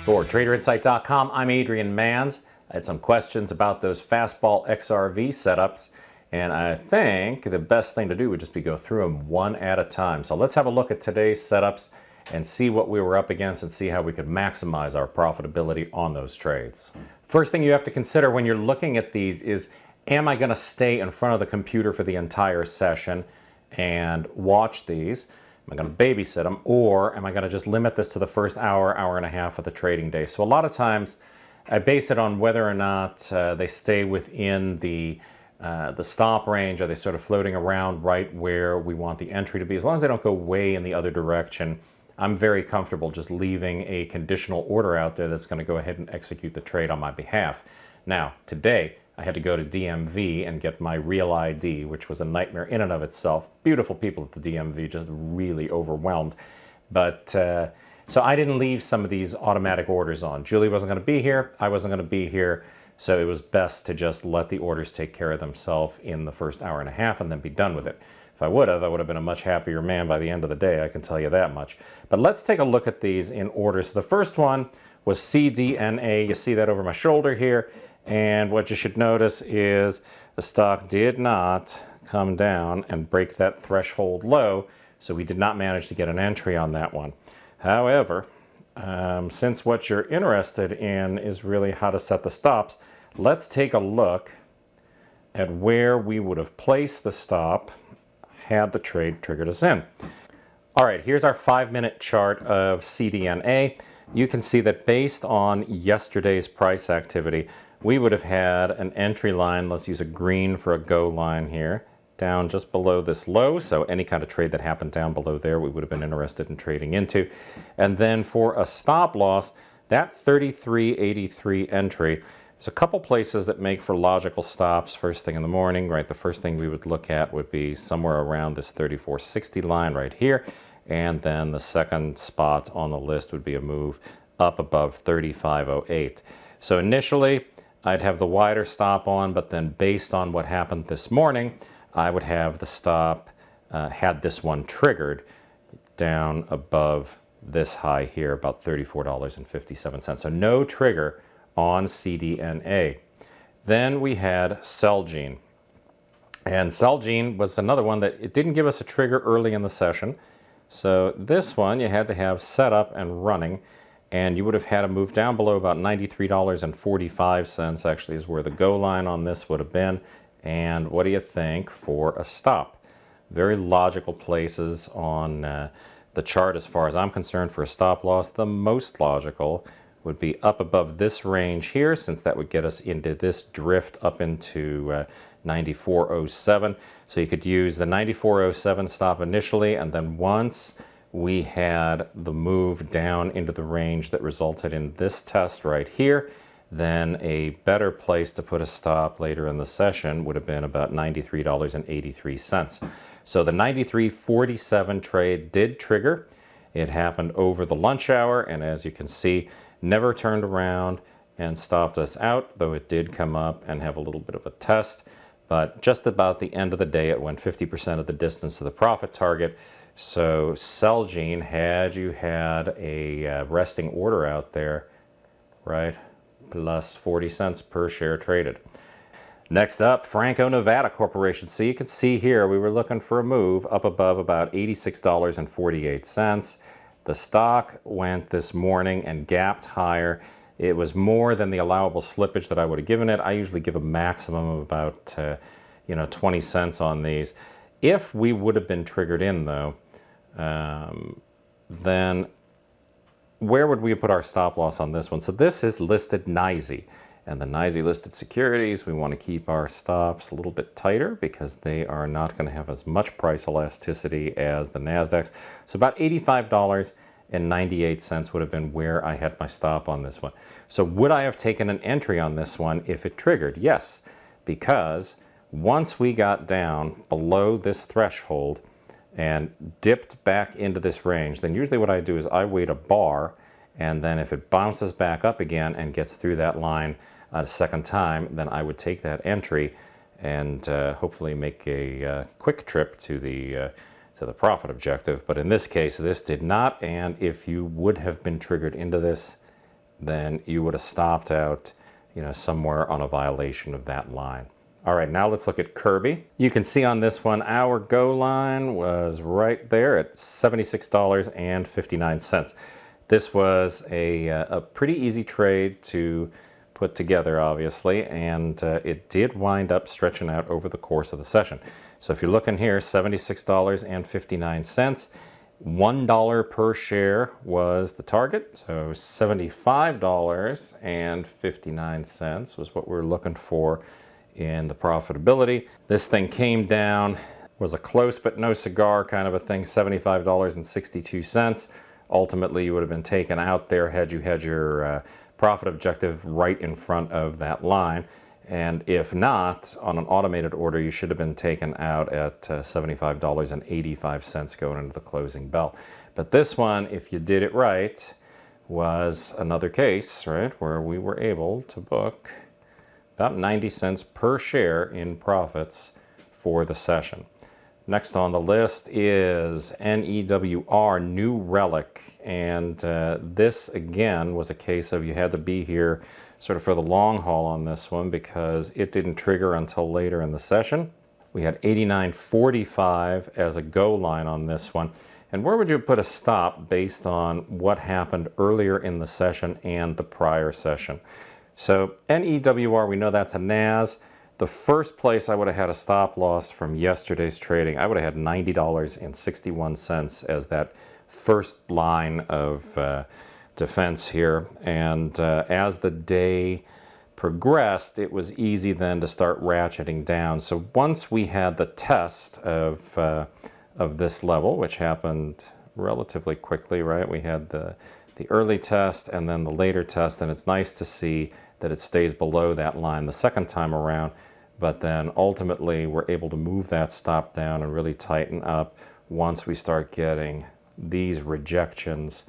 For TraderInsight.com, I'm Adrian Manns. I had some questions about those fastball XRV setups, and I think the best thing to do would just be go through them one at a time. So let's have a look at today's setups and see what we were up against and see how we could maximize our profitability on those trades. First thing you have to consider when you're looking at these is, am I going to stay in front of the computer for the entire session and watch these? Am I going to babysit them, or am I going to just limit this to the first hour, hour and a half of the trading day? So a lot of times I base it on whether or not they stay within the stop range. Are they sort of floating around right where we want the entry to be? As long as they don't go way in the other direction, I'm very comfortable just leaving a conditional order out there that's going to go ahead and execute the trade on my behalf. Now, today, I had to go to DMV and get my real ID, which was a nightmare in and of itself. Beautiful people at the DMV, just really overwhelmed. But so I didn't leave some of these automatic orders on. Julie wasn't going to be here. I wasn't going to be here. So it was best to just let the orders take care of themselves in the first hour and a half and then be done with it. If I would have been a much happier man by the end of the day, I can tell you that much. But let's take a look at these in order. So the first one was CDNA. You see that over my shoulder here. And what you should notice is the stock did not come down and break that threshold low, so we did not manage to get an entry on that one. However, since what you're interested in is really how to set the stops, let's take a look at where we would have placed the stop had the trade triggered us in. All right, here's our 5-minute chart of CDNA. You can see that based on yesterday's price activity, we would have had an entry line, let's use a green for a go line here, down just below this low. So any kind of trade that happened down below there, we would have been interested in trading into. And then for a stop loss, that 33.83 entry, there's a couple places that make for logical stops first thing in the morning, right? The first thing we would look at would be somewhere around this 34.60 line right here. And then the second spot on the list would be a move up above 35.08. So initially, I'd have the wider stop on, but then based on what happened this morning, I would have the stop, had this one triggered, down above this high here, about $34.57. So no trigger on CDNA. Then we had Celgene. And Celgene was another one that it didn't give us a trigger early in the session. So this one you had to have set up and running. And you would have had a move down below about $93.45 actually is where the go line on this would have been. And what do you think for a stop? Very logical places on the chart as far as I'm concerned for a stop loss. The most logical would be up above this range here, since that would get us into this drift up into 94.07. So you could use the 94.07 stop initially, and then once we had the move down into the range that resulted in this test right here, then a better place to put a stop later in the session would have been about $93.83. So the 93.47 trade did trigger. It happened over the lunch hour, and as you can see, never turned around and stopped us out, though it did come up and have a little bit of a test. But just about the end of the day, it went 50% of the distance to the profit target. So Celgene, had you had a resting order out there, right, plus 40 cents per share traded. Next up, Franco-Nevada Corporation. So you can see here we were looking for a move up above about $86.48. The stock went this morning and gapped higher. It was more than the allowable slippage that I would have given it. I usually give a maximum of about 20 cents on these. If we would have been triggered in, though, then where would we put our stop loss on this one? So this is listed NYSE, and the NYSE listed securities, we want to keep our stops a little bit tighter because they are not going to have as much price elasticity as the NASDAQs. So about $85.98 would have been where I had my stop on this one. So would I have taken an entry on this one if it triggered? Yes, because once we got down below this threshold and dipped back into this range, then usually what I do is I wait a bar, and then if it bounces back up again and gets through that line a second time, then I would take that entry and hopefully make a quick trip to the profit objective. But in this case, this did not, and if you would have been triggered into this, then you would have stopped out, somewhere on a violation of that line. All right, now let's look at Kirby. You can see on this one, our go line was right there at $76.59. This was a pretty easy trade to put together, obviously, and it did wind up stretching out over the course of the session. So if you're looking here, $76.59, $1 per share was the target, so $75.59 was what we're looking for in the profitability. This thing came down, was a close but no cigar kind of a thing, $75.62. Ultimately, you would have been taken out there had you had your profit objective right in front of that line. And if not, on an automated order, you should have been taken out at $75.85 going into the closing bell. But this one, if you did it right, was another case, right, where we were able to book about 90 cents per share in profits for the session. Next on the list is NEWR, New Relic. And this, again, was a case of you had to be here sort of for the long haul on this one because it didn't trigger until later in the session. We had 89.45 as a go line on this one. And where would you put a stop based on what happened earlier in the session and the prior session? So NEWR, we know that's a NAS. The first place I would have had a stop loss from yesterday's trading, I would have had $90.61 as that first line of defense here. And as the day progressed, it was easy then to start ratcheting down. So once we had the test of this level, which happened relatively quickly, right? We had the early test and then the later test, and it's nice to see that it stays below that line the second time around, but then ultimately we're able to move that stop down and really tighten up once we start getting these rejections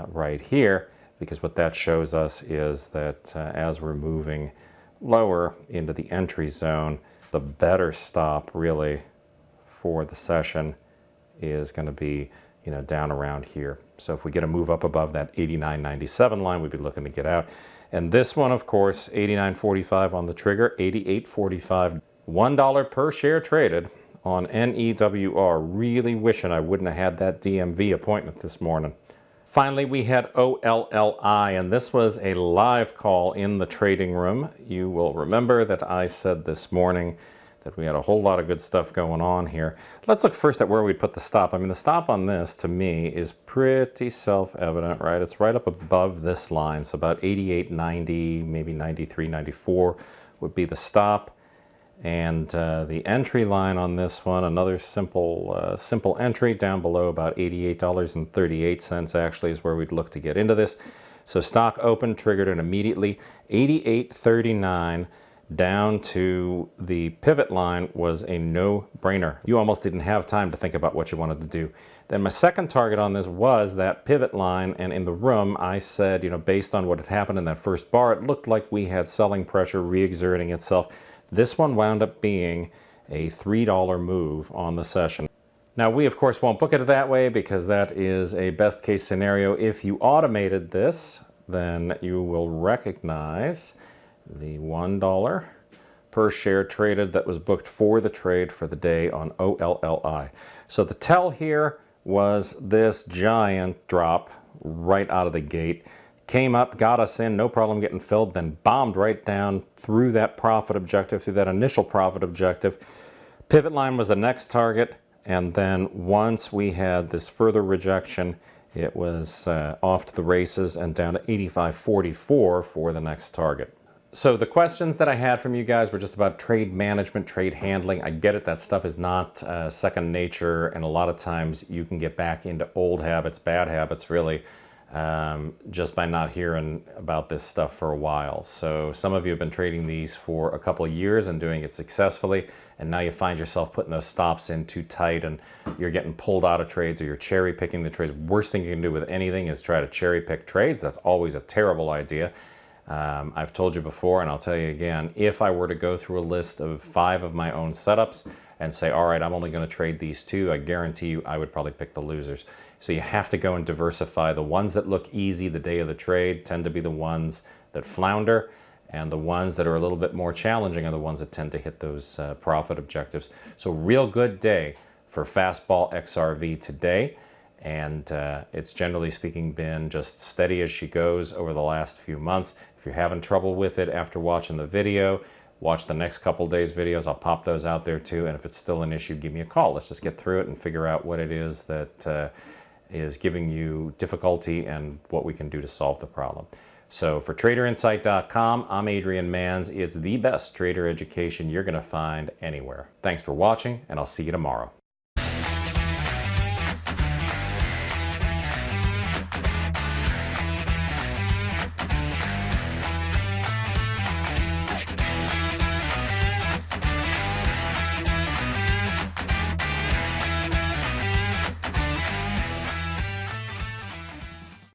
right here, because what that shows us is that as we're moving lower into the entry zone, the better stop really for the session is going to be down around here. So if we get a move up above that 89.97 line, we'd be looking to get out. And this one, of course, 89.45 on the trigger, 88.45, $1 per share traded on NEWR. Really wishing I wouldn't have had that DMV appointment this morning. Finally, we had OLLI, and this was a live call in the trading room. You will remember that I said this morning that we had a whole lot of good stuff going on here. Let's look first at where we put the stop. I mean, the stop on this, to me, is pretty self-evident, right? It's right up above this line, so about 88.90, maybe 93.94 would be the stop. And the entry line on this one, another simple entry down below about $88.38 actually is where we'd look to get into this. So stock open, triggered it immediately. 88.39 down to the pivot line was a no-brainer. You almost didn't have time to think about what you wanted to do. Then my second target on this was that pivot line, and in the room I said, based on what had happened in that first bar, it looked like we had selling pressure re-exerting itself. This one wound up being a $3 move on the session. Now we of course won't book it that way because that is a best case scenario. If you automated this, then you will recognize the $1 per share traded that was booked for the trade for the day on OLLI. So the tell here was this giant drop right out of the gate. Came up, got us in, no problem getting filled, then bombed right down through that profit objective, through that initial profit objective. Pivot line was the next target, and then once we had this further rejection, it was off to the races and down to 85.44 for the next target. So the questions that I had from you guys were just about trade management, trade handling. I get it, that stuff is not second nature, and a lot of times you can get back into old habits, bad habits really, just by not hearing about this stuff for a while. So some of you have been trading these for a couple of years and doing it successfully, and now you find yourself putting those stops in too tight and you're getting pulled out of trades, or you're cherry picking the trades. Worst thing you can do with anything is try to cherry pick trades. That's always a terrible idea. I've told you before, and I'll tell you again, if I were to go through a list of 5 of my own setups, and say, all right, I'm only going to trade these two, I guarantee you I would probably pick the losers. So you have to go and diversify. The ones that look easy the day of the trade tend to be the ones that flounder, and the ones that are a little bit more challenging are the ones that tend to hit those profit objectives. So real good day for fastball XRV today, and it's generally speaking been just steady as she goes over the last few months. If you're having trouble with it after watching the video, watch the next couple days videos. I'll pop those out there too, and if it's still an issue, give me a call. Let's just get through it and figure out what it is that is giving you difficulty and what we can do to solve the problem. So for TraderInsight.com, I'm Adrian Manns. It's the best trader education you're going to find anywhere. Thanks for watching, and I'll see you tomorrow.